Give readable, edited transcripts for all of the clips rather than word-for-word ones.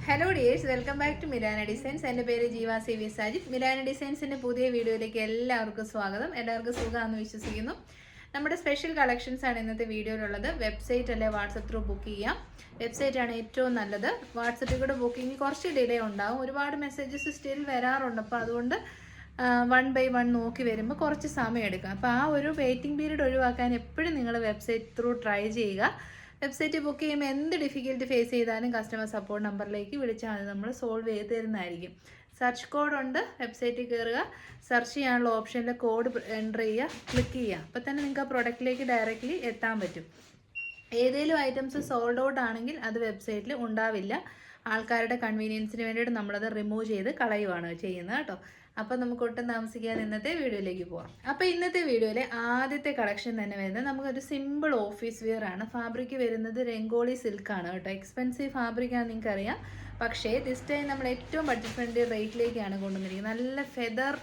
Hello dears, welcome back to Milana designs. എൻ്റെ പേര് Jeeva C V Sajid. Milana ഡിസൈൻസിൻ്റെ പുതിയ വീഡിയോയിലേക്ക് എല്ലാവർക്കും സ്വാഗതം. എല്ലാവർക്കും സുഖമാണെന്ന് വിശ്വസിക്കുന്നു. നമ്മുടെ സ്പെഷ്യൽ കളക്ഷൻസ് ആണ് ഇന്നത്തെ വീഡിയോയിലുള്ളത്. വെബ്സൈറ്റ് അല്ലെ വാട്സപ്പ് ത്രൂ ബുക്ക് ചെയ്യാം. വെബ്സൈറ്റ് ആണ് ഏറ്റവും നല്ലത്. വാട്സപ്പിൽ കൂടെ ബുക്കിംഗ് കുറച്ച് ഡിലേ ഉണ്ടാവും. ഒരുപാട് മെസ്സേജസ് സ്റ്റിൽ വരാറുണ്ട്. അപ്പോൾ അതുകൊണ്ട് 1 by 1 നോക്കി വരുമ്പോൾ കുറച്ച് സമയം എടുക്കും. അപ്പോൾ ആ ഒരു വെയിറ്റിംഗ് പീരീഡ് ഒഴിവാക്കാൻ എപ്പോഴും നിങ്ങൾ വെബ്സൈറ്റ് ത്രൂ ട്രൈ ചെയ്യുക. വെബ്സൈറ്റ് ബുക്ക് ചെയ്യുമ്പോൾ എന്ത് ഡിഫിക്കൽട്ടി ഫേസ് ചെയ്താലും കസ്റ്റമർ സപ്പോർട്ട് നമ്പറിലേക്ക് വിളിച്ചാൽ അത് നമ്മൾ സോൾവ് ചെയ്ത് തരുന്നതായിരിക്കും. സെർച്ച് കോഡ് ഉണ്ട്, വെബ്സൈറ്റിൽ കയറുക, സെർച്ച് ചെയ്യാനുള്ള ഓപ്ഷനിൽ കോഡ് എൻ്റർ ചെയ്യുക, ക്ലിക്ക് ചെയ്യുക. അപ്പോൾ തന്നെ നിങ്ങൾക്ക് ആ പ്രൊഡക്റ്റിലേക്ക് ഡയറക്റ്റ്ലി എത്താൻ പറ്റും. ഏതെങ്കിലും ഐറ്റംസ് സോൾഡ് ഔട്ട് ആണെങ്കിൽ അത് വെബ്സൈറ്റിൽ ഉണ്ടാവില്ല. ആൾക്കാരുടെ കൺവീനിയൻസിന് വേണ്ടിയിട്ട് നമ്മളത് റിമൂവ് ചെയ്ത് കളയുവാണ് ചെയ്യുന്നത് കേട്ടോ. അപ്പോൾ നമുക്ക് ഒട്ടും താമസിക്കാതെ ഇന്നത്തെ വീഡിയോയിലേക്ക് പോകാം. അപ്പോൾ ഇന്നത്തെ വീഡിയോയിലെ ആദ്യത്തെ കളക്ഷൻ തന്നെ വരുന്നത് നമുക്കൊരു സിമ്പിൾ ഓഫീസ് വെയർ ആണ്. ഫാബ്രിക് വരുന്നത് രംഗോളി സിൽക്കാണ് കേട്ടോ. എക്സ്പെൻസീവ് ഫാബ്രിക്കാണ് നിങ്ങൾക്കറിയാം. പക്ഷേ ദിസ് ടൈം നമ്മൾ ഏറ്റവും ബഡ്ജറ്റ് ഫ്രണ്ട്ലി റേറ്റിലേക്കാണ് കൊണ്ടുവന്നിരിക്കുന്നത്. നല്ല ഫെദർ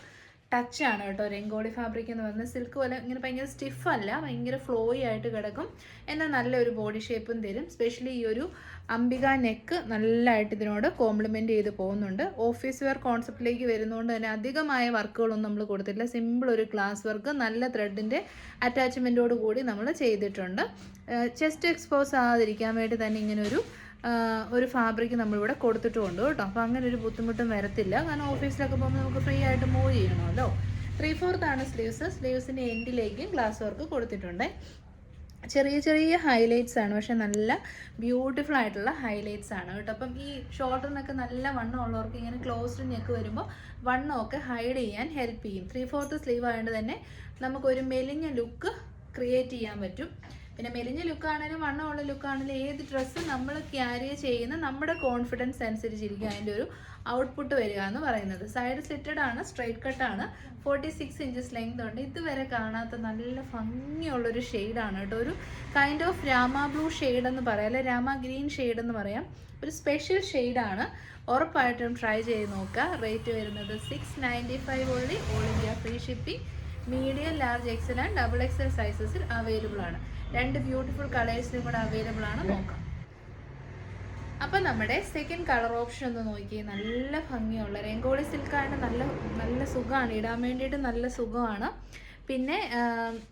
ടച്ചാണ് കേട്ടോ രംഗോളി ഫാബ്രിക് എന്ന് പറയുന്നത്. സിൽക്ക് പോലെ ഇങ്ങനെ ഭയങ്കര സ്റ്റിഫല്ല, ഭയങ്കര ഫ്ലോയി ആയിട്ട് കിടക്കും. എന്നാൽ നല്ലൊരു ബോഡി ഷേപ്പും തരും. സ്പെഷ്യലി ഈ ഒരു അംബിക നെക്ക് നല്ലതായിട്ട് ഇതിനോട് കോംപ്ലിമെൻ്റ് ചെയ്ത് പോകുന്നുണ്ട്. ഓഫീസ് വെയർ കോൺസെപ്റ്റിലേക്ക് വരുന്നതുകൊണ്ട് തന്നെ അധികമായ വർക്കുകളൊന്നും നമ്മൾ കൊടുത്തിട്ടില്ല. സിമ്പിൾ ഒരു ഗ്ലാസ് വർക്ക് നല്ല ത്രെഡിൻ്റെ അറ്റാച്ച്മെൻറ്റോട് കൂടി നമ്മൾ ചെയ്തിട്ടുണ്ട്. ചെസ്റ്റ് എക്സ്പോസ് ആകാതിരിക്കാൻ വേണ്ടി തന്നെ ഇങ്ങനെ ഒരു ഫാബ്രിക് നമ്മളിവിടെ കൊടുത്തിട്ടുമുണ്ട് കേട്ടോ. അപ്പോൾ അങ്ങനെ ഒരു ബുദ്ധിമുട്ടും വരത്തില്ല. കാരണം ഓഫീസിലൊക്കെ പോകുമ്പോൾ നമുക്ക് ഫ്രീ ആയിട്ട് മൂവ് ചെയ്യണമല്ലോ. 3/4 ആണ് സ്ലീവ്സ്. സ്ലീവ്സിൻ്റെ എൻഡിലേക്ക് ഗ്ലാസ് വർക്ക് കൊടുത്തിട്ടുണ്ട്. ചെറിയ ചെറിയ ഹൈലൈറ്റ്സ് ആണ്, പക്ഷെ നല്ല ബ്യൂട്ടിഫുൾ ആയിട്ടുള്ള ഹൈലൈറ്റ്സ് ആണ് കേട്ടോ. അപ്പം ഈ ഷോൾഡറിനൊക്കെ നല്ല വണ്ണം ഉള്ളവർക്ക് ഇങ്ങനെ ക്ലോസ്ഡ് നെക്ക് വരുമ്പോൾ വണ്ണമൊക്കെ ഹൈഡ് ചെയ്യാൻ ഹെൽപ്പ് ചെയ്യും. 3/4 സ്ലീവ് ആയതുകൊണ്ട് തന്നെ നമുക്കൊരു മെലിഞ്ഞ ലുക്ക് ക്രിയേറ്റ് ചെയ്യാൻ പറ്റും. പിന്നെ മെലിഞ്ഞ ലുക്കാണെങ്കിലും വണ്ണമുള്ള ലുക്കാണെങ്കിലും ഏത് ഡ്രസ്സ് നമ്മൾ ക്യാരി ചെയ്യുന്ന നമ്മുടെ കോൺഫിഡൻസ് അനുസരിച്ചിരിക്കും അതിൻ്റെ ഒരു ഔട്ട്പുട്ട് വരിക എന്ന് പറയുന്നത്. സൈഡ് സ്ലിറ്റഡ് ആണ്, സ്ട്രൈറ്റ് കട്ടാണ്, 46 ഇഞ്ചസ് ലെങ്ത് ഉണ്ട്. ഇതുവരെ കാണാത്ത നല്ല ഭംഗിയുള്ളൊരു ഷെയ്ഡാണ് കേട്ടോ. ഒരു kind of Rama blue shade എന്ന് പറയാം, അല്ലെ രാമ ഗ്രീൻ ഷെയ്ഡ് എന്ന് പറയാം. ഒരു സ്പെഷ്യൽ ഷെയ്ഡാണ്. ഉറപ്പായിട്ടും ട്രൈ ചെയ്ത് നോക്കുക. റേറ്റ് വരുന്നത് 695 only. All India free shipping. Medium, large, XL and XXL സൈസസിൽ അവൈലബിൾ ആണ്. 2 ബ്യൂട്ടിഫുൾ കളേഴ്സിലും കൂടെ അവൈലബിൾ ആണ്. നോക്കാം. അപ്പം നമ്മുടെ സെക്കൻഡ് കളർ ഓപ്ഷൻ ഒന്ന് നോക്കി. നല്ല ഭംഗിയുള്ള രംഗോളി സിൽക്കായിട്ട് നല്ല സുഖമാണ് ഇടാൻ വേണ്ടിയിട്ട്, നല്ല സുഖമാണ്. പിന്നെ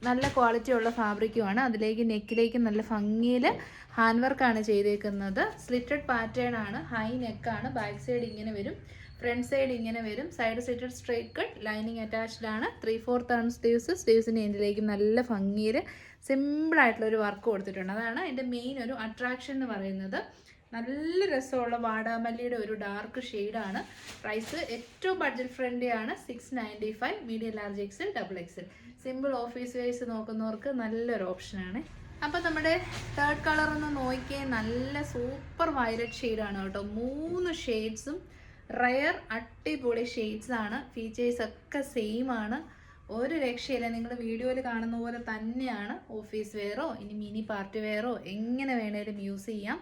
നല്ല ക്വാളിറ്റി ഉള്ള ഫാബ്രിക്കുമാണ്. അതിലേക്ക് നെക്കിലേക്ക് നല്ല ഭംഗിയിൽ ഹാൻഡ് വർക്കാണ് ചെയ്തേക്കുന്നത്. സ്ലിറ്റഡ് പാറ്റേൺ ആണ്, ഹൈ നെക്കാണ്. ബാക്ക് സൈഡ് ഇങ്ങനെ വരും, ഫ്രണ്ട് സൈഡ് ഇങ്ങനെ വരും. Side slitted straight cut, lining attached ആണ്. 3/4 ആണ് സ്ലീവ്സ്. സ്ലീവ്സിൻ്റെ എൻഡിലേക്ക് നല്ല ഭംഗിയിൽ സിമ്പിളായിട്ടുള്ളൊരു വർക്ക് കൊടുത്തിട്ടുണ്ട്. അതാണ് അതിൻ്റെ മെയിൻ ഒരു അട്രാക്ഷൻ എന്ന് പറയുന്നത്. നല്ല രസമുള്ള വാടാമല്ലിയുടെ ഒരു ഡാർക്ക് ഷെയ്ഡാണ്. പ്രൈസ് ഏറ്റവും ബഡ്ജറ്റ് ഫ്രണ്ട്ലി ആണ്. 695. Medium, large, XL, XXL. Simple office wears നോക്കുന്നവർക്ക് നല്ലൊരു ഓപ്ഷനാണ്. അപ്പോൾ നമ്മുടെ തേർഡ് കളർ ഒന്ന് നോക്കിയേ. നല്ല സൂപ്പർ വയലറ്റ് ഷെയ്ഡാണ് കേട്ടോ. 3 ഷെയ്ഡ്സും റയർ അടിപൊളി ഷെയ്ഡ്സ് ആണ്. ഫീച്ചേഴ്സ് ഒക്കെ സെയിം ആണ്, ഒരു രക്ഷയില്ല. നിങ്ങൾ വീഡിയോയിൽ കാണുന്ന പോലെ തന്നെയാണ്. ഓഫീസ് വെയറോ ഇനി മിനി പാർട്ടി വെയറോ എങ്ങനെ വേണേലും യൂസ് ചെയ്യാം.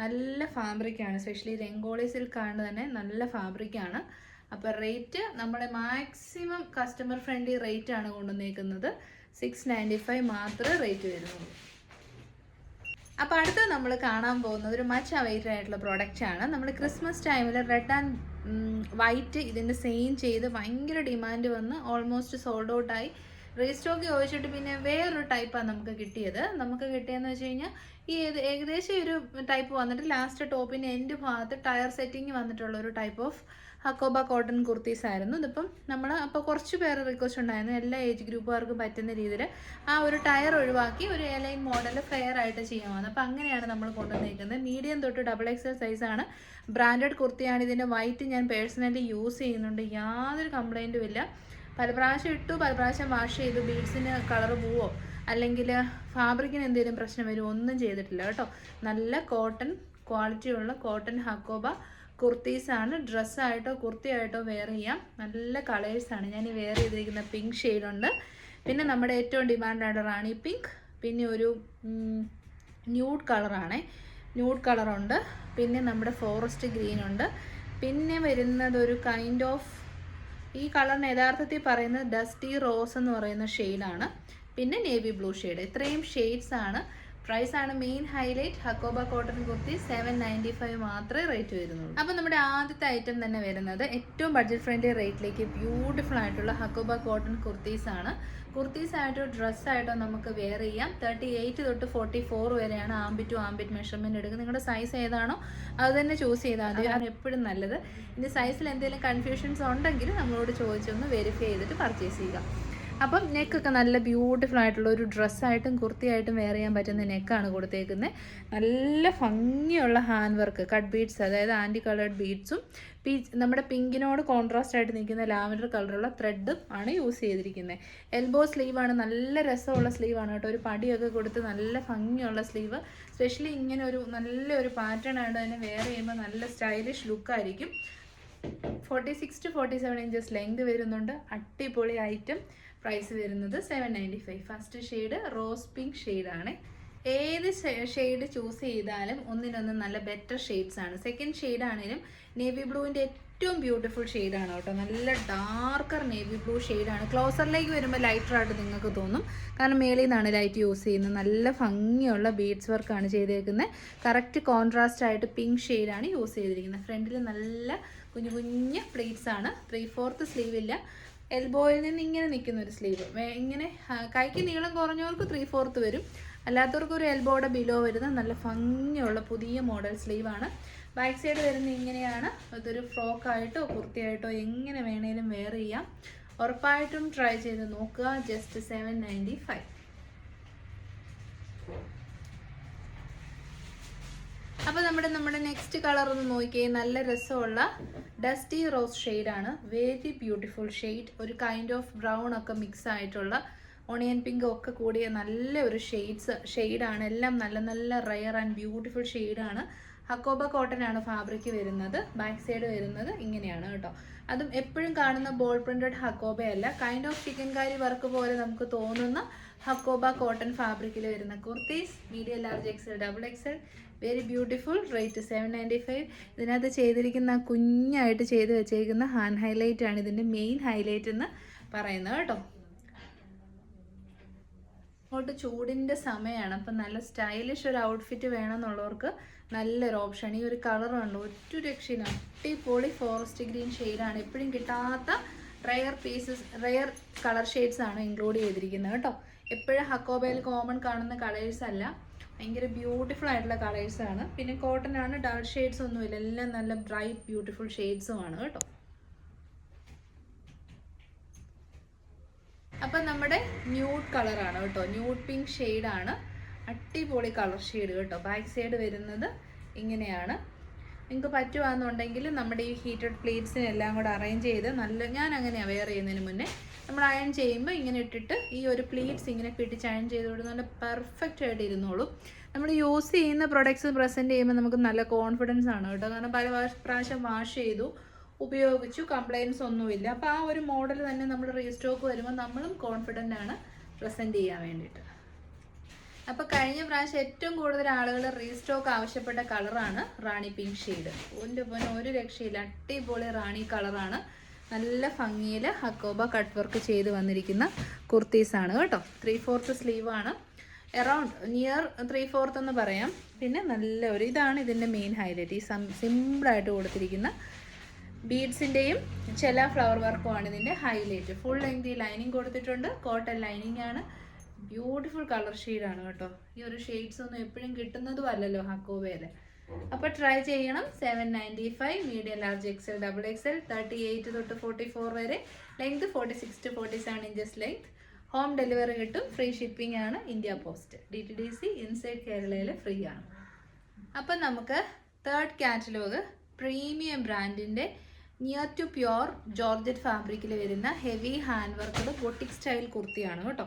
നല്ല ഫാബ്രിക്കാണ്. സ്പെഷ്യലി രംഗോളി സിൽക്കാണ് തന്നെ നല്ല ഫാബ്രിക്കാണ്. അപ്പോൾ റേറ്റ് നമ്മുടെ മാക്സിമം കസ്റ്റമർ ഫ്രണ്ട്ലി റേറ്റ് ആണ് കൊണ്ടുവന്നേക്കുന്നത്. 695 മാത്രമേ റേറ്റ് വരുന്നുള്ളൂ. അപ്പോൾ അടുത്ത് നമ്മൾ കാണാൻ പോകുന്നത് ഒരു മച്ച് അവൈറ്റഡ് ആയിട്ടുള്ള പ്രോഡക്റ്റാണ്. നമ്മൾ ക്രിസ്മസ് ടൈമിൽ റെഡ് ആൻഡ് വൈറ്റ് ഇതിൻ്റെ സെയിം ചെയ്ത് ഭയങ്കര ഡിമാൻഡ് വന്ന് ഓൾമോസ്റ്റ് സോൾഡ് ഔട്ടായി. റീസ്റ്റോക്ക് ചോദിച്ചിട്ട് പിന്നെ വേറൊരു ടൈപ്പാണ് നമുക്ക് കിട്ടിയത്. നമുക്ക് കിട്ടിയെന്ന് വെച്ച് കഴിഞ്ഞാൽ ഈ ഏകദേശം ഒരു ടൈപ്പ് വന്നിട്ട് ലാസ്റ്റ് ടോപ്പിൻ്റെ എൻഡ് ഭാഗത്ത് ടയർ സെറ്റിങ് വന്നിട്ടുള്ള ഒരു type of hakoba cotton kurtis ആയിരുന്നു. ഇതിപ്പം നമ്മൾ അപ്പോൾ കുറച്ച് പേര് റിക്വസ്റ്റ് ഉണ്ടായിരുന്നു എല്ലാ ഏജ് ഗ്രൂപ്പുകാർക്കും പറ്റുന്ന രീതിയിൽ ആ ഒരു ടയർ ഒഴിവാക്കി ഒരു എലൈൻ മോഡൽ ഫെയർ ആയിട്ട് ചെയ്യാമെന്ന്. അപ്പോൾ അങ്ങനെയാണ് നമ്മൾ കൊണ്ടുവന്നിരിക്കുന്നത്. മീഡിയം തൊട്ട് XXL സൈസാണ്. ബ്രാൻഡഡ് കുർത്തിയാണ്. ഇതിൻ്റെ വൈറ്റ് ഞാൻ പേഴ്സണലി യൂസ് ചെയ്യുന്നുണ്ട്. യാതൊരു കംപ്ലൈൻറ്റും ഇല്ല. പല പ്രാവശ്യം ഇട്ടു, പല പ്രാവശ്യം വാഷ് ചെയ്തു. ബീഡ്സിന് കളർ പോവോ അല്ലെങ്കിൽ ഫാബ്രിക്കിന് എന്തെങ്കിലും പ്രശ്നം വരുമോ ഒന്നും ചെയ്തിട്ടില്ല കേട്ടോ. നല്ല കോട്ടൺ ക്വാളിറ്റിയുള്ള കോട്ടൺ ഹക്കോബ കുർത്തീസാണ്. ഡ്രസ്സായിട്ടോ കുർത്തിയായിട്ടോ വെയർ ചെയ്യാം. നല്ല കളേഴ്സാണ്. ഞാൻ ഈ വെയർ ചെയ്തിരിക്കുന്ന പിങ്ക് ഷെയ്ഡുണ്ട്. പിന്നെ നമ്മുടെ ഏറ്റവും ഡിമാൻഡായിട്ട് റാണി പിങ്ക്, പിന്നെ ഒരു ന്യൂഡ് കളറാണ്, ന്യൂഡ് കളറുണ്ട്. പിന്നെ നമ്മുടെ ഫോറസ്റ്റ് ഗ്രീൻ ഉണ്ട്. പിന്നെ വരുന്നത് ഒരു കൈൻഡ് ഓഫ്, ഈ കളറിന് യഥാർത്ഥത്തിൽ പറയുന്നത് ഡസ്റ്റി റോസ് എന്ന് പറയുന്ന ഷെയ്ഡാണ്. പിന്നെ നേവി ബ്ലൂ ഷെയ്ഡ്. ഇത്രയും ഷെയ്ഡ്സാണ് പ്രൈസ് ആണ് main highlight. Hakoba cotton kurti 795 മാത്രമേ റേറ്റ് വരുന്നുള്ളൂ. അപ്പോൾ നമ്മുടെ ആദ്യത്തെ ഐറ്റം തന്നെ വരുന്നത് ഏറ്റവും ബഡ്ജറ്റ് ഫ്രണ്ട്ലി റേറ്റിലേക്ക് ബ്യൂട്ടിഫുൾ ആയിട്ടുള്ള ഹക്കോബ കോട്ടൺ കുർത്തീസ് ആണ്. കുർത്തീസ് ആയിട്ടോ ഡ്രസ്സായിട്ടോ നമുക്ക് വെയർ ചെയ്യാം. 38 തൊട്ട് 44 വരെയാണ് ആംബിറ്റ് ടു ആംബിറ്റ് മെഷർമെൻറ്റ് എടുക്കുക. നിങ്ങളുടെ സൈസ് ഏതാണോ അത് തന്നെ ചൂസ് ചെയ്താൽ മതി. അതാണ് എപ്പോഴും നല്ലത്. ഇനി സൈസിൽ എന്തെങ്കിലും കൺഫ്യൂഷൻസ് ഉണ്ടെങ്കിൽ നമ്മളോട് ചോദിച്ചൊന്ന് വെരിഫൈ ചെയ്തിട്ട് പർച്ചേസ് ചെയ്യുക. അപ്പം നെക്കൊക്കെ നല്ല ബ്യൂട്ടിഫുൾ ആയിട്ടുള്ള ഒരു ഡ്രസ്സായിട്ടും കുർത്തിയായിട്ടും വെയർ ചെയ്യാൻ പറ്റുന്ന നെക്കാണ് കൊടുത്തേക്കുന്നത്. നല്ല ഭംഗിയുള്ള ഹാൻഡ് വർക്ക് കട്ട് ബീഡ്സ്, അതായത് ആൻറ്റി കളേർഡ് ബീഡ്സും നമ്മുടെ പിങ്കിനോട് കോൺട്രാസ്റ്റ് ആയിട്ട് നിൽക്കുന്ന ലാവൻഡർ കളറുള്ള ത്രെഡും ആണ് യൂസ് ചെയ്തിരിക്കുന്നത്. എൽബോ സ്ലീവാണ്, നല്ല രസമുള്ള സ്ലീവാണ് കേട്ടോ. ഒരു പടിയൊക്കെ കൊടുത്ത് നല്ല ഭംഗിയുള്ള സ്ലീവ്. സ്പെഷ്യലി ഇങ്ങനെ ഒരു നല്ലൊരു പാറ്റേൺ ആയിട്ട് തന്നെ വെയർ ചെയ്യുമ്പോൾ നല്ല സ്റ്റൈലിഷ് ലുക്കായിരിക്കും. 46 to 47 ഇഞ്ചസ് ലെങ്ത് വരുന്നുണ്ട്. അടിപൊളി ഐറ്റം. പ്രൈസ് വരുന്നത് 795. ഫസ്റ്റ് ഷെയ്ഡ് റോസ് പിങ്ക് ഷെയ്ഡാണ്. ഏത് ഷെയ്ഡ് ചൂസ് ചെയ്താലും ഒന്നിനൊന്ന് നല്ല ബെറ്റർ ഷെയ്ഡ്സ് ആണ്. സെക്കൻഡ് ഷെയ്ഡ് ആണെങ്കിലും നേവി ബ്ലൂവിൻ്റെ ഏറ്റവും ബ്യൂട്ടിഫുൾ ഷെയ്ഡാണ് കേട്ടോ. നല്ല ഡാർക്കർ നേവി ബ്ലൂ ഷെയ്ഡാണ്. ക്ലോസറിലേക്ക് വരുമ്പോൾ ലൈറ്ററായിട്ട് നിങ്ങൾക്ക് തോന്നും, കാരണം മേളിൽ നിന്നാണ് ലൈറ്റ് യൂസ് ചെയ്യുന്നത്. നല്ല ഭംഗിയുള്ള ബീഡ്സ് വർക്കാണ് ചെയ്തേക്കുന്നത്. കറക്റ്റ് കോൺട്രാസ്റ്റ് ആയിട്ട് പിങ്ക് ഷെയ്ഡാണ് യൂസ് ചെയ്തിരിക്കുന്നത്. ഫ്രണ്ടിൽ നല്ല കുഞ്ഞു കുഞ്ഞ് പ്ലേറ്റ്സ് ആണ്. 3/4 സ്ലീവ് ഇല്ല. എൽബോയിൽ നിന്ന് ഇങ്ങനെ നിൽക്കുന്ന ഒരു സ്ലീവ്. ഇങ്ങനെ കൈക്ക് നീളം കുറഞ്ഞവർക്ക് 3/4 വരും, അല്ലാത്തവർക്ക് ഒരു എൽബോയുടെ ബിലോ വരുന്ന നല്ല ഭംഗിയുള്ള പുതിയ മോഡൽ സ്ലീവാണ്. ബാക്ക് സൈഡ് വരുന്നത് ഇങ്ങനെയാണ്. അതൊരു ഫ്രോക്കായിട്ടോ കുർത്തിയായിട്ടോ എങ്ങനെ വേണേലും വെയർ ചെയ്യാം. ഉറപ്പായിട്ടും ട്രൈ ചെയ്ത് നോക്കുക. ജസ്റ്റ് 795. അപ്പോൾ നമ്മുടെ നെക്സ്റ്റ് കളർ ഒന്ന് നോക്കിയേ. നല്ല രസമുള്ള ഡസ്റ്റി റോസ് ഷെയ്ഡാണ്. Very beautiful shade. ഒരു കൈൻഡ് ഓഫ് ബ്രൗൺ ഒക്കെ മിക്സ് ആയിട്ടുള്ള ഓണിയൻ പിങ്ക് ഒക്കെ കൂടിയ നല്ല ഒരു ഷെയ്ഡാണ്. എല്ലാം നല്ല നല്ല റയർ ആൻഡ് ബ്യൂട്ടിഫുൾ ഷെയ്ഡാണ്. ഹക്കോബ കോട്ടൺ ആണ് ഫാബ്രിക് വരുന്നത്. ബാക്ക് സൈഡ് വരുന്നത് ഇങ്ങനെയാണ് കേട്ടോ. അതും എപ്പോഴും കാണുന്ന ബോൾ പ്രിന്റഡ് ഹക്കോബ അല്ല, കൈൻഡ് ഓഫ് ചിക്കൻകാരി വർക്ക് പോലെ നമുക്ക് തോന്നുന്ന ഹക്കോബ കോട്ടൺ ഫാബ്രിക്കിൽ വരുന്ന kurtis. Medium large XL double Excel. Very beautiful. Rate 795. ഇതിനകത്ത് ചെയ്തിരിക്കുന്ന കുഞ്ഞായിട്ട് ചെയ്ത് വെച്ചേക്കുന്ന ഹാൻഡ് ഹൈലൈറ്റ് ആണ് ഇതിൻ്റെ മെയിൻ ഹൈലൈറ്റ് എന്ന് പറയുന്നത് കേട്ടോ. അങ്ങോട്ട് ചൂടിൻ്റെ സമയമാണ്, അപ്പം നല്ല സ്റ്റൈലിഷ് ഒരു ഔട്ട്ഫിറ്റ് വേണമെന്നുള്ളവർക്ക് നല്ലൊരു ഓപ്ഷൻ. ഈ ഒരു കളറുണ്ട്, ഒരു രക്ഷയില്ല. അടിപൊളി ഫോറസ്റ്റ് ഗ്രീൻ ഷെയ്ഡാണ്. എപ്പോഴും കിട്ടാത്ത റയർ കളർ ഷെയ്ഡ്സ് ആണ് ഇൻക്ലൂഡ് ചെയ്തിരിക്കുന്നത് കേട്ടോ. എപ്പോഴും ഹക്കോബയിൽ കോമൺ കാണുന്ന കളേഴ്സ് അല്ല, ഭയങ്കര ബ്യൂട്ടിഫുൾ ആയിട്ടുള്ള കളേഴ്സാണ്. പിന്നെ കോട്ടൺ ആണ്, ഡാർക്ക് ഷെയ്ഡ്സ് ഒന്നുമില്ല, എല്ലാം നല്ല ബ്രൈറ്റ് ബ്യൂട്ടിഫുൾ ഷെയ്ഡ്സുമാണ് കേട്ടോ. അപ്പം നമ്മുടെ ന്യൂഡ് കളറാണ് കേട്ടോ. ന്യൂഡ് പിങ്ക് ഷെയ്ഡാണ്. അടിപൊളി കളർ ഷെയ്ഡ് കേട്ടോ. ബാക്ക് സൈഡ് വരുന്നത് ഇങ്ങനെയാണ്. നിങ്ങൾക്ക് പറ്റുകയാണെന്നുണ്ടെങ്കിൽ നമ്മുടെ ഈ ഹീറ്റഡ് പ്ലേറ്റ്സിനെല്ലാം കൂടെ അറേഞ്ച് ചെയ്ത് ഞാൻ അങ്ങനെയാണ് വെയർ ചെയ്യുന്നതിന് മുന്നേ നമ്മൾ അയൺ ചെയ്യുമ്പോൾ ഇങ്ങനെ ഇട്ടിട്ട് ഈ ഒരു പ്ലേറ്റ്സ് ഇങ്ങനെ പിടിച്ച് അയൺ ചെയ്ത് കൊടുത്ത് നല്ല പെർഫെക്റ്റ് ആയിട്ട് ഇരുന്നോളൂ. നമ്മൾ യൂസ് ചെയ്യുന്ന പ്രൊഡക്ട്സ് പ്രസൻറ്റ് ചെയ്യുമ്പോൾ നമുക്ക് നല്ല കോൺഫിഡൻസ് ആണ് കേട്ടോ. കാരണം പല പ്രാവശ്യം വാഷ് ചെയ്തു ഉപയോഗിച്ചു, കംപ്ലയിൻസ് ഒന്നുമില്ല. അപ്പോൾ ആ ഒരു മോഡൽ തന്നെ നമ്മൾ റീസ്റ്റോക്ക് വരുമ്പോൾ നമ്മളും കോൺഫിഡൻ്റ് ആണ് പ്രസൻറ്റ് ചെയ്യാൻ വേണ്ടിയിട്ട്. അപ്പോൾ കഴിഞ്ഞ പ്രാവശ്യം ഏറ്റവും കൂടുതൽ ആളുകൾ റീസ്റ്റോക്ക് ആവശ്യപ്പെട്ട കളറാണ് റാണി പിങ്ക് ഷെയ്ഡ്. ഒരു രക്ഷയില്ല, അടിപൊളി റാണി കളറാണ്. നല്ല ഭംഗിയിൽ ഹക്കോബ കട്ട് വർക്ക് ചെയ്ത് വന്നിരിക്കുന്ന കുർത്തീസാണ് കേട്ടോ. 3/4 സ്ലീവാണ്. അറൗണ്ട് നിയർ 3/4 എന്ന് പറയാം. പിന്നെ നല്ല ഇതാണ് ഇതിൻ്റെ മെയിൻ ഹൈലൈറ്റ്. ഈ സിമ്പിളായിട്ട് കൊടുത്തിരിക്കുന്ന ബീഡ്സിൻ്റെയും ചില ഫ്ലവർ വർക്കുമാണ് ഇതിൻ്റെ ഹൈലൈറ്റ്. ഫുൾ ലെങ്ത് ലൈനിങ് കൊടുത്തിട്ടുണ്ട്. കോട്ടൺ ലൈനിങ് ആണ്. ബ്യൂട്ടിഫുൾ കളർ ഷെയ്ഡാണ് കേട്ടോ. ഈ ഒരു ഷെയ്ഡ്സ് ഒന്നും എപ്പോഴും കിട്ടുന്നതും അല്ലല്ലോ ഹക്കോബയിൽ. അപ്പോൾ ട്രൈ ചെയ്യണം. 795. Medium large XL double Excel. 38 തൊട്ട് 44 വരെ length. 46 to 47 inches length. Home delivery കിട്ടും. ഫ്രീ ഷിപ്പിംഗ് ആണ്. India post. DTDC ഇൻസൈഡ് കേരളയിൽ ഫ്രീ ആണ്. അപ്പം നമുക്ക് തേർഡ് കാറ്റലോഗ് പ്രീമിയം ബ്രാൻഡിൻ്റെ നിയർ ടു പ്യുവർ ജോർജറ്റ് ഫാബ്രിക്കിൽ വരുന്ന ഹെവി ഹാൻഡ് വർക്കുള്ള ബൊട്ടിക് സ്റ്റൈൽ കുർത്തിയാണ് കേട്ടോ.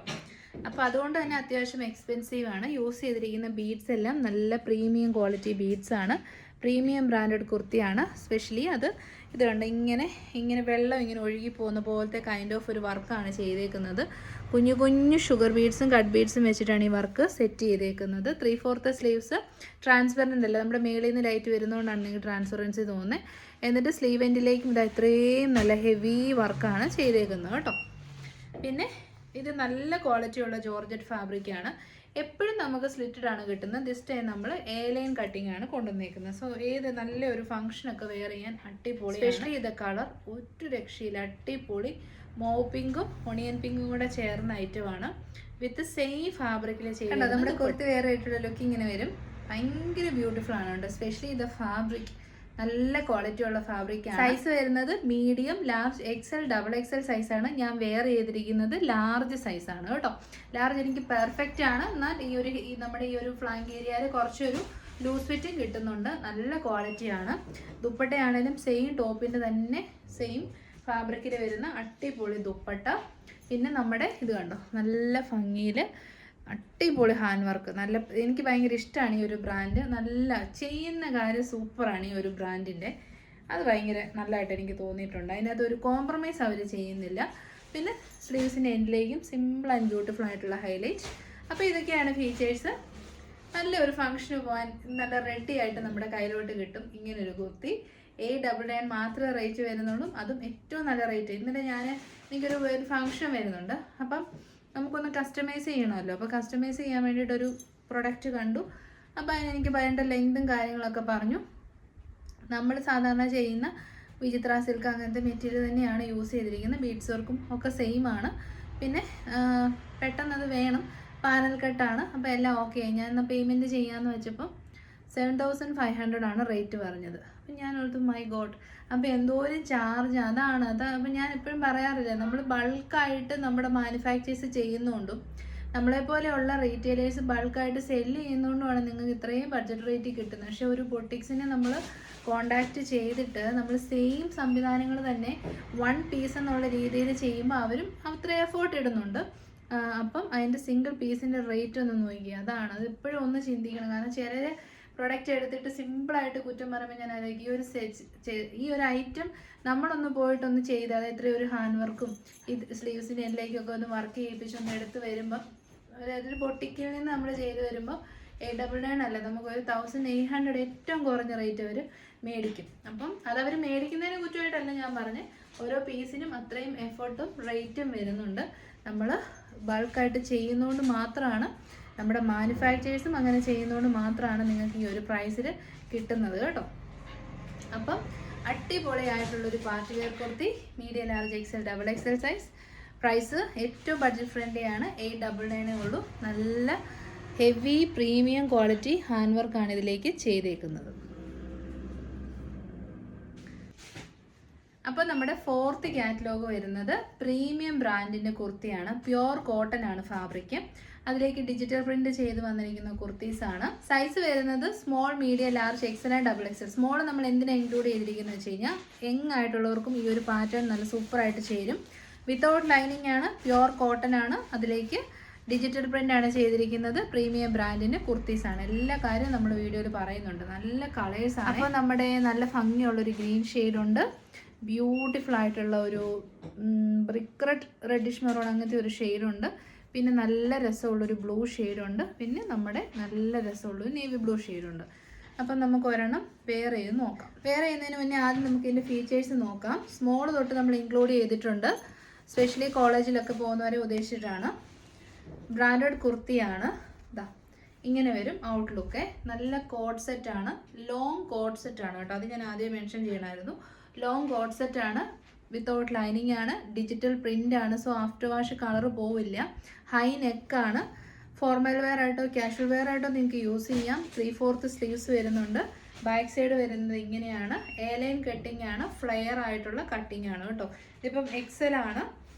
അപ്പോൾ അതുകൊണ്ട് തന്നെ അത്യാവശ്യം എക്സ്പെൻസീവ് ആണ്. യൂസ് ചെയ്തിരിക്കുന്ന ബീഡ്സ് എല്ലാം നല്ല പ്രീമിയം ക്വാളിറ്റി ബീഡ്സ് ആണ്. പ്രീമിയം ബ്രാൻഡഡ് കുർത്തിയാണ്. സ്പെഷ്യലി ഇത് കണ്ട് ഇങ്ങനെ വെള്ളം ഇങ്ങനെ ഒഴുകി പോകുന്ന പോലത്തെ കൈൻഡ് ഓഫ് ഒരു വർക്കാണ് ചെയ്തേക്കുന്നത്. കുഞ്ഞു കുഞ്ഞു ഷുഗർ ബീഡ്സും കട്ട് ബീഡ്സും വെച്ചിട്ടാണ് ഈ വർക്ക് സെറ്റ് ചെയ്തേക്കുന്നത്. 3/4 സ്ലീവ്സ് ട്രാൻസ്പെറൻ്റ് അല്ല, നമ്മുടെ മേളിൽ നിന്ന് ലൈറ്റ് വരുന്നതുകൊണ്ടാണ് നിങ്ങൾക്ക് ട്രാൻസ്പെറൻസി തോന്നുന്നത്. എന്നിട്ട് സ്ലീവ് എൻഡിലേക്കും ഇത്രയും നല്ല ഹെവി വർക്കാണ് ചെയ്തേക്കുന്നത് കേട്ടോ. പിന്നെ ഇത് നല്ല ക്വാളിറ്റിയുള്ള ജോർജറ്റ് ഫാബ്രിക്കാണ്. എപ്പോഴും നമുക്ക് സ്ലിറ്റഡ് ആണ് കിട്ടുന്നത്. ദിസ് ടൈം നമ്മൾ എ ലൈൻ കട്ടിംഗ് ആണ് കൊണ്ടുവന്നേക്കുന്നത്. സോ ഏത് നല്ലൊരു ഫംഗ്ഷനൊക്കെ വെയർ ചെയ്യാൻ അടിപൊളി. സ്പെഷ്യലി ഇത് കളർ ഒരു രക്ഷയില്ല, അടിപൊളി. മോവ് പിങ്കും ഒണിയൻ പിങ്കും കൂടെ ചേർന്ന ഐറ്റമാണ്. വിത്ത് സെയിം ഫാബ്രിക്കിൽ ചെയ്യുന്നത്. നമ്മുടെ കുർത്തി വെയർ ആയിട്ടുള്ള ലുക്ക് ഇങ്ങനെ വരും. ഭയങ്കര ബ്യൂട്ടിഫുൾ ആണ് കേട്ടോ. സ്പെഷ്യലി ഇത് ഫാബ്രിക് നല്ല ക്വാളിറ്റി ഉള്ള ഫാബ്രിക് ആണ്. സൈസ് വരുന്നത് medium, large, XL, double XL സൈസാണ്. ഞാൻ വെയർ ചെയ്തിരിക്കുന്നത് ലാർജ് സൈസാണ് കേട്ടോ. ലാർജ് എനിക്ക് പെർഫെക്റ്റ് ആണ്. എന്നാൽ നമ്മുടെ ഈ ഒരു ഫ്ലാങ്ക് ഏരിയയിൽ കുറച്ചൊരു ലൂസ് ഫിറ്റും കിട്ടുന്നുണ്ട്. നല്ല ക്വാളിറ്റിയാണ്. ദുപ്പട്ടയാണേലും സെയിം ടോപ്പിൻ്റെ തന്നെ സെയിം ഫാബ്രിക്കിൽ വരുന്ന അടിപൊളി ദുപ്പട്ട. പിന്നെ നമ്മുടെ ഇത് കണ്ടോ, നല്ല ഭംഗിയിൽ അടിപൊളി ഹാൻഡ് വർക്ക്. നല്ല, എനിക്ക് ഭയങ്കര ഇഷ്ടമാണ് ഈ ഒരു ബ്രാൻഡ്. നല്ല ചെയ്യുന്ന കാര്യം സൂപ്പറാണ് ഈ ഒരു ബ്രാൻഡിൻ്റെ. അത് ഭയങ്കര നല്ലതായിട്ട് എനിക്ക് തോന്നിയിട്ടുണ്ട്. അതിനകത്ത് ഒരു കോംപ്രമൈസ് അവർ ചെയ്യുന്നില്ല. പിന്നെ സ്ലീവ്സിൻ്റെ എൻഡിലേക്കും സിമ്പിൾ ആൻഡ് ബ്യൂട്ടിഫുൾ ആയിട്ടുള്ള ഹൈലൈറ്റ്. അപ്പോൾ ഇതൊക്കെയാണ് ഫീച്ചേഴ്സ്. നല്ലൊരു ഫംഗ്ഷന് പോകാൻ നല്ല റെഡി ആയിട്ട് നമ്മുടെ കയ്യിലോട്ട് കിട്ടും ഇങ്ങനൊരു കുർത്തി. 899 മാത്രമേ റേറ്റ് വരുന്നുള്ളൂ. അതും ഏറ്റവും നല്ല റേറ്റ്. ഇന്നലെ എനിക്കൊരു ഫംഗ്ഷൻ വരുന്നുണ്ട്. അപ്പം നമുക്കൊന്ന് കസ്റ്റമൈസ് ചെയ്യണമല്ലോ. അപ്പോൾ കസ്റ്റമൈസ് ചെയ്യാൻ വേണ്ടിയിട്ടൊരു പ്രൊഡക്റ്റ് കണ്ടു. അപ്പോൾ അതിനെനിക്ക് അതിൻ്റെ ലെങ്തും കാര്യങ്ങളൊക്കെ പറഞ്ഞു. നമ്മൾ സാധാരണ ചെയ്യുന്ന വിചിത്ര സിൽക്ക് അങ്ങനത്തെ മെറ്റീരിയൽ തന്നെയാണ് യൂസ് ചെയ്തിരിക്കുന്നത്. ബീഡ്സ് വർക്കും ഒക്കെ സെയിം ആണ്. പിന്നെ പെട്ടെന്നത് വേണം, പാനൽ കട്ടാണ്. അപ്പോൾ എല്ലാം ഓക്കെ. ഞാൻ എന്നാൽ പേയ്മെൻറ്റ് ചെയ്യാമെന്ന് വെച്ചപ്പോൾ 7500 ആണ് റേറ്റ് പറഞ്ഞത്. അപ്പം ഞാൻ ഓർത്തു മൈ ഗോഡ്, അപ്പോൾ എന്തോരം ചാർജ്. അപ്പം ഞാൻ എപ്പോഴും പറയാറില്ല, നമ്മൾ ബൾക്കായിട്ട് നമ്മുടെ മാനുഫാക്ചേഴ്സ് ചെയ്യുന്നതുകൊണ്ടും നമ്മളെപ്പോലെയുള്ള റീറ്റെയിലേഴ്സ് ബൾക്കായിട്ട് സെല്ല് ചെയ്യുന്നതുകൊണ്ടുമാണ് നിങ്ങൾക്ക് ഇത്രയും ബഡ്ജറ്റ് റേറ്റ് കിട്ടുന്നത്. പക്ഷേ ഒരു ബൊട്ടിക്സിനെ നമ്മൾ കോണ്ടാക്റ്റ് ചെയ്തിട്ട് നമ്മൾ സെയിം സംവിധാനങ്ങൾ തന്നെ 1 പീസ് എന്നുള്ള രീതിയിൽ ചെയ്യുമ്പോൾ അവരും അത്ര എഫേർട്ട് ഇടുന്നുണ്ട്. അപ്പം അതിൻ്റെ സിംഗിൾ പീസിൻ്റെ റേറ്റ് ഒന്ന് നോക്കി. അത് ഇപ്പോഴും ഒന്ന് ചിന്തിക്കണം. കാരണം ചില പ്രൊഡക്റ്റ് എടുത്തിട്ട് സിമ്പിളായിട്ട് കുറ്റം പറയുമ്പോൾ ഞാൻ ആലോചിക്കും, ഈ ഒരു ഐറ്റം നമ്മളൊന്ന് പോയിട്ടൊന്ന് ചെയ്ത്, അത് ഇത്രയും ഒരു ഹാൻഡ് വർക്കും ഇത് സ്ലീവ്സിൻ്റെ എല്ലിലേക്കൊക്കെ ഒന്ന് വർക്ക് ചെയ്യിപ്പിച്ചൊന്ന് എടുത്ത് വരുമ്പോൾ, അതൊരു പൊട്ടിക്കിൽ നിന്ന് നമ്മൾ ചെയ്ത് വരുമ്പോൾ 899 അല്ല, നമുക്കൊരു 1800 ഏറ്റവും കുറഞ്ഞ റേറ്റ് അവർ മേടിക്കും. അപ്പം അതവർ മേടിക്കുന്നതിന് കുറ്റമായിട്ടല്ല ഞാൻ പറഞ്ഞത്, ഓരോ പീസിനും അത്രയും എഫേർട്ടും റേറ്റും വരുന്നുണ്ട്. നമ്മൾ ബൾക്കായിട്ട് ചെയ്യുന്നതുകൊണ്ട് മാത്രമാണ്, നമ്മുടെ മാനുഫാക്ചേഴ്സും അങ്ങനെ ചെയ്യുന്നതുകൊണ്ട് മാത്രമാണ് നിങ്ങൾക്ക് ഈ ഒരു പ്രൈസിൽ കിട്ടുന്നത് കേട്ടോ. അപ്പം അടിപൊളിയായിട്ടുള്ളൊരു party wear kurti, medium, large, XL, double XL size. Price ഏറ്റവും ബഡ്ജറ്റ് ഫ്രണ്ട്ലി ആണ്. 899 ഉള്ളൂ. നല്ല ഹെവി പ്രീമിയം ക്വാളിറ്റി ഹാൻഡ് വർക്കാണ് ഇതിലേക്ക് ചെയ്തേക്കുന്നത്. അപ്പോൾ നമ്മുടെ 4th കാറ്റലോഗ് വരുന്നത് പ്രീമിയം ബ്രാൻഡിൻ്റെ കുർത്തിയാണ്. പ്യുവർ കോട്ടൺ ആണ് ഫാബ്രിക്. അതിലേക്ക് ഡിജിറ്റൽ പ്രിന്റ് ചെയ്ത് വന്നിരിക്കുന്ന കുർത്തീസാണ്. സൈസ് വരുന്നത് small, medium, large, XL and double XL. Small നമ്മൾ എന്തിനാണ് ഇൻക്ലൂഡ് ചെയ്തിരിക്കുന്നത് വെച്ച് കഴിഞ്ഞാൽ യങ് ആയിട്ടുള്ളവർക്കും ഈ ഒരു പാറ്റേൺ നല്ല സൂപ്പറായിട്ട് ചേരും. വിത്തൗട്ട് ലൈനിങ് ആണ്, പ്യുവർ കോട്ടൺ ആണ്. അതിലേക്ക് ഡിജിറ്റൽ പ്രിന്റ് ആണ് ചെയ്തിരിക്കുന്നത്. പ്രീമിയം ബ്രാൻഡിൻ്റെ കുർത്തീസാണ്. എല്ലാ കാര്യവും നമ്മൾ വീഡിയോയിൽ പറയുന്നുണ്ട്. നല്ല കളേഴ്സാണ്. അപ്പോൾ നമ്മുടെ നല്ല ഭംഗിയുള്ളൊരു ഗ്രീൻ ഷെയ്ഡുണ്ട്, ബ്യൂട്ടിഫുൾ ആയിട്ടുള്ള ഒരു ബ്രിക്ക് റെഡിഷ് മെറൂൺ അങ്ങനത്തെ ഒരു ഷെയ്ഡുണ്ട്. പിന്നെ നല്ല രസമുള്ളൊരു ബ്ലൂ ഷെയ്ഡുണ്ട്. പിന്നെ നമ്മുടെ നല്ല രസമുള്ളൊരു നേവി ബ്ലൂ ഷെയ്ഡുണ്ട്. അപ്പം നമുക്ക് ഒരെണ്ണം വെയർ ചെയ്ത് നോക്കാം. വെയർ ചെയ്യുന്നതിന് മുന്നേ ആദ്യം നമുക്ക് ഇതിൻ്റെ ഫീച്ചേഴ്സ് നോക്കാം. സ്മോൾ തൊട്ട് നമ്മൾ ഇൻക്ലൂഡ് ചെയ്തിട്ടുണ്ട്. സ്പെഷ്യലി കോളേജിലൊക്കെ പോകുന്നവരെ ഉദ്ദേശിച്ചിട്ടാണ്. ബ്രാൻഡഡ് കുർത്തിയാണ്. ഇതാ ഇങ്ങനെ വരും ഔട്ട്ലുക്ക്. നല്ല കോഡ് സെറ്റാണ്, ലോങ് കോഡ് സെറ്റാണ് കേട്ടോ. അത് ഞാൻ ആദ്യം മെൻഷൻ ചെയ്യണമായിരുന്നു. ലോങ് കോഡ് സെറ്റാണ്, വിത്തൗട്ട് ലൈനിങ് ആണ്, ഡിജിറ്റൽ പ്രിൻ്റ് ആണ്. സോ ആഫ്റ്റർ വാഷ് കളർ പോവില്ല. ഹൈ നെക്കാണ്. ഫോർമൽ വെയർ ആയിട്ടോ കാഷ്വൽ വെയർ ആയിട്ടോ നിങ്ങൾക്ക് യൂസ് ചെയ്യാം. 3/4 സ്ലീവ്സ് വരുന്നുണ്ട്. ബാക്ക് സൈഡ് വരുന്നത് ഇങ്ങനെയാണ്. എ ലൈൻ കട്ടിങ് ആണ്, ഫ്ലെയർ ആയിട്ടുള്ള കട്ടിങ് ആണ് കേട്ടോ. ഇതിപ്പം എക്സൽ ആണ്.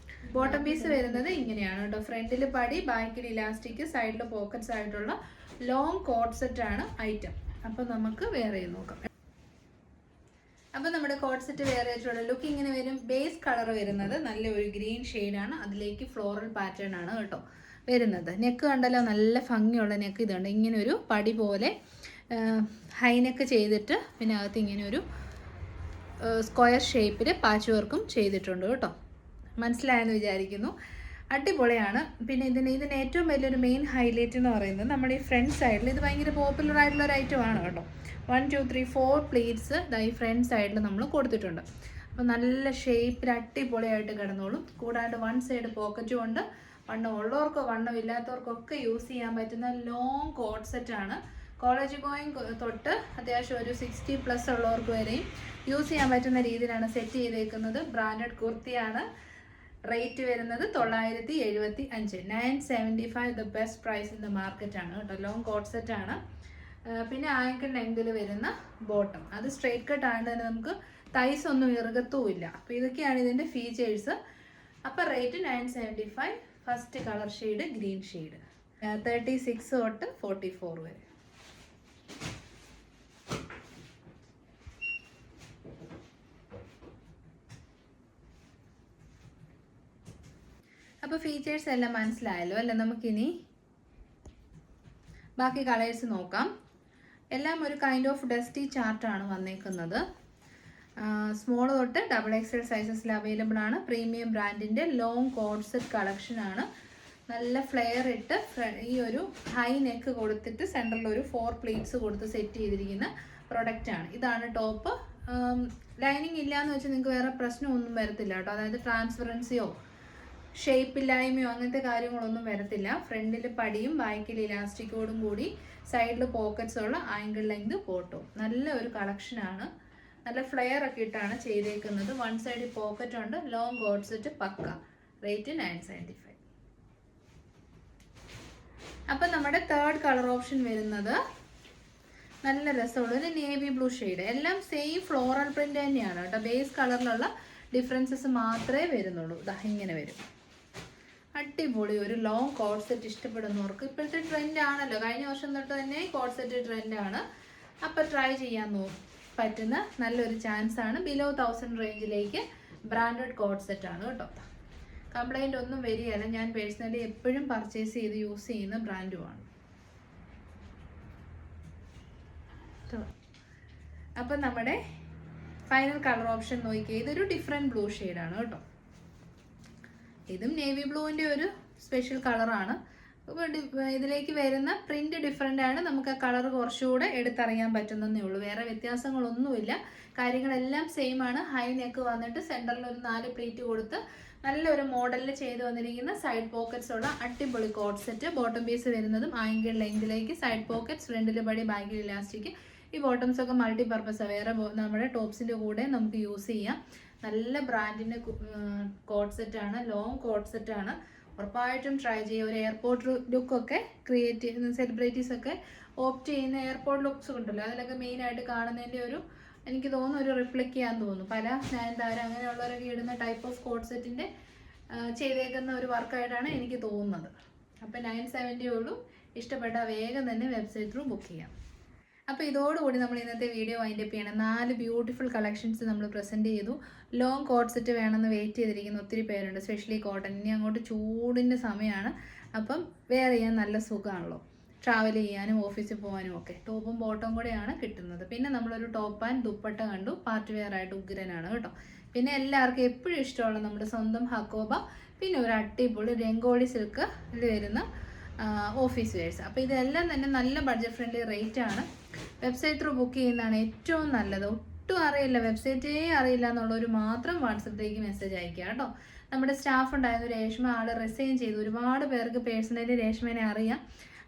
ബോട്ടം പീസ് വരുന്നത് ഇങ്ങനെയാണ് കേട്ടോ. ഫ്രണ്ടിൽ പടി, ബാക്കിൽ ഇലാസ്റ്റിക്, സൈഡിൽ പോക്കറ്റ്സ് ആയിട്ടുള്ള ലോങ് കോഡ് സെറ്റ് ആണ് ഐറ്റം. അപ്പം നമുക്ക് വെയർ ചെയ്ത് നോക്കാം. അപ്പോൾ നമ്മുടെ കോഡ് സെറ്റ് വെയർ ചെയ്തിട്ടുള്ള ലുക്ക് ഇങ്ങനെ വരും. ബേസ് കളർ വരുന്നത് നല്ലൊരു ഗ്രീൻ ഷെയ്ഡാണ്. അതിലേക്ക് ഫ്ലോറൽ പാറ്റേൺ ആണ് കേട്ടോ വരുന്നത്. നെക്ക് കണ്ടല്ലോ, നല്ല ഭംഗിയുള്ള നെക്ക്. ഇതുണ്ട് ഇങ്ങനെ ഒരു പടി പോലെ ഹൈ നെക്ക് ചെയ്തിട്ട് പിന്നെ അകത്ത് ഇങ്ങനെ ഒരു സ്ക്വയർ ഷേപ്പിൽ പാച്ച് വർക്കും ചെയ്തിട്ടുണ്ട് കേട്ടോ. മനസ്സിലായെന്ന് വിചാരിക്കുന്നു. അടിപൊളിയാണ്. പിന്നെ ഇതിന് ഏറ്റവും വലിയൊരു മെയിൻ ഹൈലൈറ്റ് എന്ന് പറയുന്നത് നമ്മുടെ ഈ ഫ്രണ്ട് സൈഡിൽ ഇത് ഭയങ്കര പോപ്പുലർ ആയിട്ടുള്ള ഒരു ഐറ്റമാണ് കേട്ടോ. 1 2 3 4 പ്ലീറ്റ്സ് ഈ ഫ്രണ്ട് സൈഡിൽ നമ്മൾ കൊടുത്തിട്ടുണ്ട്. അപ്പോൾ നല്ല ഷേപ്പിൽ അടിപൊളിയായിട്ട് കിടന്നോളും. കൂടാണ്ട് 1 സൈഡ് പോക്കറ്റും ഉണ്ട്, വണ്ണം ഉള്ളവർക്കോ വണ്ണം ഇല്ലാത്തവർക്കൊക്കെ യൂസ് ചെയ്യാൻ പറ്റുന്ന ലോങ് കോട്ട് സെറ്റാണ്. കോളേജ് ഗോയിങ് തൊട്ട് അത്യാവശ്യം ഒരു 60+ ഉള്ളവർക്ക് വരെയും യൂസ് ചെയ്യാൻ പറ്റുന്ന രീതിയിലാണ് സെറ്റ് ചെയ്തേക്കുന്നത്. ബ്രാൻഡഡ് കുർത്തിയാണ്. റേറ്റ് വരുന്നത് 975, 975 the best price in the market ആണ് കേട്ടോ. ലോങ് കോട്ട് സെറ്റ് ആണ്. പിന്നെ ആങ്കിൾ ലെങ്തിൽ വരുന്ന ബോട്ടം, അത് സ്ട്രെയിറ്റ് കട്ട് ആയതുകൊണ്ട് തന്നെ നമുക്ക് തൈസ് ഒന്നും ഇറുകത്തുമില്ല. അപ്പോൾ ഇതൊക്കെയാണ് ഇതിൻ്റെ ഫീച്ചേഴ്സ്. അപ്പോൾ rate 975. First colour shade green shade, 36 തൊട്ട് 44 വരെ. അപ്പോൾ ഫീച്ചേഴ്സ് എല്ലാം മനസ്സിലായല്ലോ അല്ലേ? നമുക്കിനി ബാക്കി കളേഴ്സ് നോക്കാം. എല്ലാം ഒരു കൈൻഡ് ഓഫ് ഡസ്റ്റി ചാർട്ടാണ് വന്നേക്കുന്നത്. സ്മോൾ തൊട്ട് XXL സൈസസിൽ അവൈലബിൾ ആണ്. പ്രീമിയം ബ്രാൻഡിൻ്റെ ലോങ് കോട്ട് സെറ്റ് കളക്ഷൻ ആണ്. നല്ല ഫ്ലെയർ ഇട്ട് ഈ ഒരു ഹൈ നെക്ക് കൊടുത്തിട്ട് സെൻറ്ററിൽ ഒരു 4 പ്ലീറ്റ്സ് കൊടുത്ത് സെറ്റ് ചെയ്തിരിക്കുന്ന പ്രൊഡക്റ്റാണ്. ഇതാണ് ടോപ്പ്. ലൈനിങ് ഇല്ലയെന്ന് വെച്ചാൽ നിങ്ങൾക്ക് വേറെ പ്രശ്നമൊന്നും വരത്തില്ല കേട്ടോ. അതായത് ട്രാൻസ്പെറൻസിയോ ഷേപ്പില്ലായ്മയോ അങ്ങനത്തെ കാര്യങ്ങളൊന്നും വരത്തില്ല. ഫ്രണ്ടിൽ പടിയും ബാക്കിൽ ഇലാസ്റ്റിക്കോടും കൂടി സൈഡിൽ പോക്കറ്റ്സുള്ള ആങ്കിൾ ലെങ്ത് ബോട്ടവും. നല്ല ഒരു കളക്ഷനാണ്. നല്ല ഫ്ലെയർ ഒക്കെ ഇട്ടാണ് ചെയ്തേക്കുന്നത്. വൺ സൈഡ് പോക്കറ്റ് ഉണ്ട്. ലോങ് കോട്ട് സെറ്റ് പക്ക. റേറ്റ് 975. അപ്പം നമ്മുടെ തേർഡ് കളർ ഓപ്ഷൻ വരുന്നത് നല്ല രസമുള്ള ഒരു നേവി ബ്ലൂ ഷെയ്ഡ്. എല്ലാം സെയിം ഫ്ലോറൽ പ്രിന്റ് തന്നെയാണ് കേട്ടോ. ബേസ് കളറിലുള്ള ഡിഫറൻസസ് മാത്രമേ വരുന്നുള്ളൂ. ഇതാ ഇങ്ങനെ വരും. അടിപൊളി ഒരു ലോങ് കോട്ട് സെറ്റ് ഇഷ്ടപ്പെടുന്നവർക്ക് ഇപ്പോഴത്തെ ട്രെൻഡ് ആണല്ലോ. കഴിഞ്ഞ വർഷം തൊട്ട് തന്നെ കോട്ട് സെറ്റ് ട്രെൻഡാണ്. അപ്പോൾ ട്രൈ ചെയ്യാൻ പറ്റുന്ന നല്ലൊരു ചാൻസ് ആണ്. ബിലോ 1000 റേഞ്ചിലേക്ക് ബ്രാൻഡഡ് കോട്ട് സെറ്റ് ആണ് കേട്ടോ. കംപ്ലൈൻറ്റ് ഒന്നും വരികയല്ല. ഞാൻ പേഴ്സണലി എപ്പോഴും പർച്ചേസ് ചെയ്ത് യൂസ് ചെയ്യുന്ന ബ്രാൻഡുമാണ്. അപ്പം നമ്മുടെ ഫൈനൽ കളർ ഓപ്ഷൻ നോക്കിയാൽ ഇതൊരു ഡിഫറെൻറ്റ് ബ്ലൂ ഷെയ്ഡാണ് കേട്ടോ. ഇതും നേവി ബ്ലൂവിൻ്റെ ഒരു സ്പെഷ്യൽ കളറാണ്. ഇതിലേക്ക് വരുന്ന പ്രിന്റ് ഡിഫറെൻ്റ് ആണ്. നമുക്ക് ആ കളർ കുറച്ചുകൂടെ എടുത്തറിയാൻ പറ്റുന്നതേ ഉള്ളൂ. വേറെ വ്യത്യാസങ്ങളൊന്നുമില്ല. കാര്യങ്ങളെല്ലാം സെയിം ആണ്. ഹൈ നെക്ക് വന്നിട്ട് സെൻറ്ററിൽ ഒരു 4 പ്ലീറ്റ് കൊടുത്ത് നല്ലൊരു മോഡലിൽ ചെയ്ത് വന്നിരിക്കുന്ന സൈഡ് പോക്കറ്റ്സ് ഉള്ള അടിപൊളി കോട്ട് സെറ്റ്. ബോട്ടം പീസ് വരുന്നതും ആങ്കിൾ ലെങ്തിലേക്ക് സൈഡ് പോക്കറ്റ്സ്, ഫ്രണ്ടിൽ പടി, ബാക്കിൽ ഇലാസ്റ്റിക്. ഈ ബോട്ടംസ് ഒക്കെ മൾട്ടി പർപ്പസ്. വേറെ നമ്മുടെ ടോപ്സിൻ്റെ കൂടെ നമുക്ക് യൂസ് ചെയ്യാം. നല്ല ബ്രാൻഡിൻ്റെ കോട്ട് സെറ്റാണ്. ലോങ് കോട്ട് സെറ്റാണ്. ഉറപ്പായിട്ടും ട്രൈ ചെയ്യുക. ഒരു എയർപോർട്ട് ലുക്കൊക്കെ ക്രിയേറ്റ് ചെയ്യുന്ന സെലിബ്രിറ്റീസൊക്കെ ഓപ്റ്റ് ചെയ്യുന്ന എയർപോർട്ട് ലുക്സ് ഉണ്ടല്ലോ, അതിലൊക്കെ മെയിനായിട്ട് കാണുന്നതിൻ്റെ ഒരു എനിക്ക് തോന്നുന്നു ഒരു റിപ്ലിക്ക് ചെയ്യാൻ തോന്നുന്നു. പല നയൻതാര അങ്ങനെയുള്ളവരൊക്കെ ഇടുന്ന ടൈപ്പ് ഓഫ് കോട്ട് സെറ്റിൻ്റെ ചെയ്തേക്കുന്ന ഒരു വർക്കായിട്ടാണ് എനിക്ക് തോന്നുന്നത്. അപ്പോൾ 970 ഉള്ളൂ. ഇഷ്ടപ്പെട്ട വേഗം തന്നെ വെബ്സൈറ്റ് ത്രൂ ബുക്ക് ചെയ്യാം. അപ്പോൾ ഇതോടുകൂടി നമ്മൾ ഇന്നത്തെ വീഡിയോ വൈൻഡപ്പ് ചെയ്യണം. 4 ബ്യൂട്ടിഫുൾ കളക്ഷൻസ് നമ്മൾ പ്രസൻറ്റ് ചെയ്തു. ലോങ് കോട്ട് സെറ്റ് വേണമെന്ന് വെയിറ്റ് ചെയ്തിരിക്കുന്ന ഒത്തിരി പേരുണ്ട്, സ്പെഷ്യലി കോട്ടൺ. ഇനി അങ്ങോട്ട് ചൂടിൻ്റെ സമയമാണ്. അപ്പം വെയർ ചെയ്യാൻ നല്ല സുഖമാണല്ലോ, ട്രാവൽ ചെയ്യാനും ഓഫീസിൽ പോകാനും ഒക്കെ. ടോപ്പും ബോട്ടവും കൂടെയാണ് കിട്ടുന്നത്. പിന്നെ നമ്മളൊരു ടോപ്പ് ആൻഡ് ദുപ്പട്ട കണ്ടു. പാർട്ടി വെയർ ആയിട്ട് ഉഗ്രനാണ് കേട്ടോ. പിന്നെ എല്ലാവർക്കും എപ്പോഴും ഇഷ്ടമുള്ള നമ്മുടെ സ്വന്തം ഹക്കോബ. പിന്നെ ഒരു അടിപൊളി രംഗോളി സിൽക്ക് വരുന്ന ഓഫീസ് വെയർസ്. അപ്പോൾ ഇതെല്ലാം തന്നെ നല്ല ബഡ്ജറ്റ് ഫ്രണ്ട്ലി റേറ്റ് ആണ്. വെബ്സൈറ്റ് ത്രൂ ബുക്ക് ചെയ്യുന്നതാണ് ഏറ്റവും നല്ലത്. ഒട്ടും അറിയില്ല, വെബ്സൈറ്റേ അറിയില്ല എന്നുള്ളവർ മാത്രം വാട്സപ്പിലേക്ക് മെസ്സേജ് അയക്കുക കേട്ടോ. നമ്മുടെ സ്റ്റാഫ് ഉണ്ടായിരുന്നു രേഷ്മ, ആൾ റിസൈൻ ചെയ്തു. ഒരുപാട് പേർക്ക് പേഴ്സണലി രേഷ്മേനെ അറിയാം.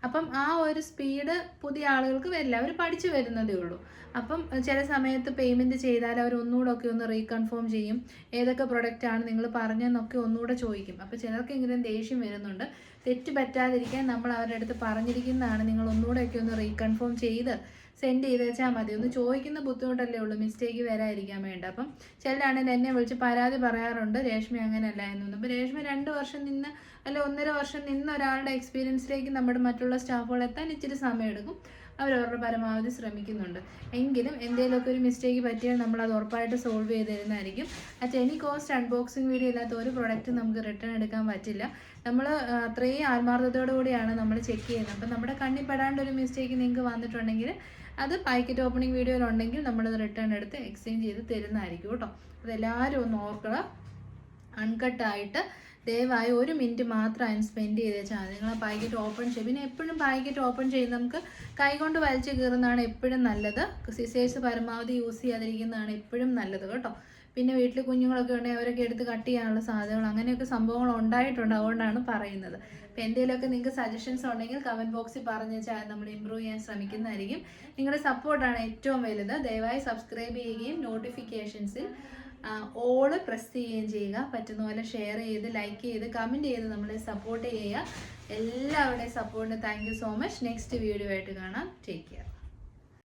അപ്പം ആ ഒരു സ്പീഡ് പുതിയ ആളുകൾക്ക് വരില്ല, അവർ പഠിച്ചു വരുന്നതേ ഉള്ളൂ. അപ്പം ചില സമയത്ത് പേയ്മെൻറ്റ് ചെയ്താൽ അവർ ഒന്നുകൂടെ ഒക്കെ ഒന്ന് റീകൺഫേം ചെയ്യും. ഏതൊക്കെ പ്രൊഡക്റ്റാണ് നിങ്ങൾ പറഞ്ഞതെന്നൊക്കെ ഒന്നുകൂടെ ചോദിക്കും. അപ്പോൾ ചിലർക്കെങ്കിലും ദേഷ്യം വരുന്നുണ്ട്. തെറ്റ് പറ്റാതിരിക്കാൻ നമ്മൾ അവരുടെ അടുത്ത് പറഞ്ഞിരിക്കുന്നതാണ്, നിങ്ങൾ ഒന്നുകൂടെയൊക്കെ ഒന്ന് റീകൺഫേം ചെയ്ത് സെൻഡ് ചെയ്ത് വെച്ചാൽ മതി. ഒന്ന് ചോദിക്കുന്ന ബുദ്ധിമുട്ടല്ലേ ഉള്ളൂ, മിസ്റ്റേക്ക് വരാതിരിക്കാൻ വേണ്ട. അപ്പം ചിലരാണെങ്കിൽ എന്നെ വിളിച്ച് പരാതി പറയാറുണ്ട്, രേഷ്മ അങ്ങനെയല്ല എന്നൊന്നും. അപ്പോൾ രേഷ്മ 2 വർഷം നിന്ന് അല്ല 1.5 വർഷം നിന്ന് ഒരാളുടെ എക്സ്പീരിയൻസിലേക്ക് നമ്മുടെ മറ്റുള്ള സ്റ്റാഫുകൾ എത്താൻ ഇച്ചിരി സമയമെടുക്കും. അവരവരുടെ പരമാവധി ശ്രമിക്കുന്നുണ്ട്. എങ്കിലും എന്തെങ്കിലുമൊക്കെ ഒരു മിസ്റ്റേക്ക് പറ്റിയാൽ നമ്മളത് ഉറപ്പായിട്ട് സോൾവ് ചെയ്ത് തരുന്നതായിരിക്കും. At any cost unboxing video ഇല്ലാത്ത ഒരു പ്രൊഡക്റ്റ് നമുക്ക് റിട്ടേൺ എടുക്കാൻ പറ്റില്ല. നമ്മൾ അത്രയും ആത്മാർത്ഥതയോടു കൂടിയാണ് നമ്മൾ ചെക്ക് ചെയ്യുന്നത്. അപ്പം നമ്മുടെ കണ്ണിൽ പെടാണ്ട് ഒരു മിസ്റ്റേക്ക് നിങ്ങൾക്ക് വന്നിട്ടുണ്ടെങ്കിൽ അത് പാക്കറ്റ് ഓപ്പണിംഗ് വീഡിയോയിലുണ്ടെങ്കിൽ നമ്മളത് റിട്ടേൺ എടുത്ത് എക്സ്ചേഞ്ച് ചെയ്ത് തരുന്നതായിരിക്കും കേട്ടോ. അതെല്ലാവരും ഒന്ന് ഓർക്കുക. അൺകട്ടായിട്ട് ദയവായി 1 മിനിറ്റ് മാത്രം അതിന് സ്പെൻഡ് ചെയ്ത് വെച്ചാൽ മതി. നിങ്ങൾ ആ പാക്കറ്റ് ഓപ്പൺ ചെയ്യും. പിന്നെ എപ്പോഴും പാക്കറ്റ് ഓപ്പൺ ചെയ്ത് നമുക്ക് കൈകൊണ്ട് വലിച്ച് കീറുന്നതാണ് എപ്പോഴും നല്ലത്. സിസേഴ്സ് പരമാവധി യൂസ് ചെയ്യാതിരിക്കുന്നതാണ് എപ്പോഴും നല്ലത് കേട്ടോ. പിന്നെ വീട്ടിൽ കുഞ്ഞുങ്ങളൊക്കെ ഉണ്ടെങ്കിൽ അവരൊക്കെ എടുത്ത് കട്ട് ചെയ്യാനുള്ള സാധ്യതകൾ അങ്ങനെയൊക്കെ സംഭവങ്ങൾ ഉണ്ടായിട്ടുണ്ട്. അതുകൊണ്ടാണ് പറയുന്നത്. അപ്പോൾ എന്തെങ്കിലുമൊക്കെ നിങ്ങൾക്ക് സജഷൻസ് ഉണ്ടെങ്കിൽ കമൻറ്റ് ബോക്സിൽ പറഞ്ഞു വെച്ചാൽ നമ്മൾ ഇമ്പ്രൂവ് ചെയ്യാൻ ശ്രമിക്കുന്നതായിരിക്കും. നിങ്ങളുടെ സപ്പോർട്ടാണ് ഏറ്റവും വലുത്. ദയവായി സബ്സ്ക്രൈബ് ചെയ്യുകയും നോട്ടിഫിക്കേഷൻസിൽ ഓള് പ്രസ് ചെയ്യുകയും ചെയ്യുക. പറ്റുന്ന പോലെ ഷെയർ ചെയ്ത് ലൈക്ക് ചെയ്ത് കമൻറ്റ് ചെയ്ത് നമ്മളെ സപ്പോർട്ട് ചെയ്യുക. എല്ലാവരുടെയും സപ്പോർട്ടിന് thank you so much. Next video ആയിട്ട് കാണാം. Take care.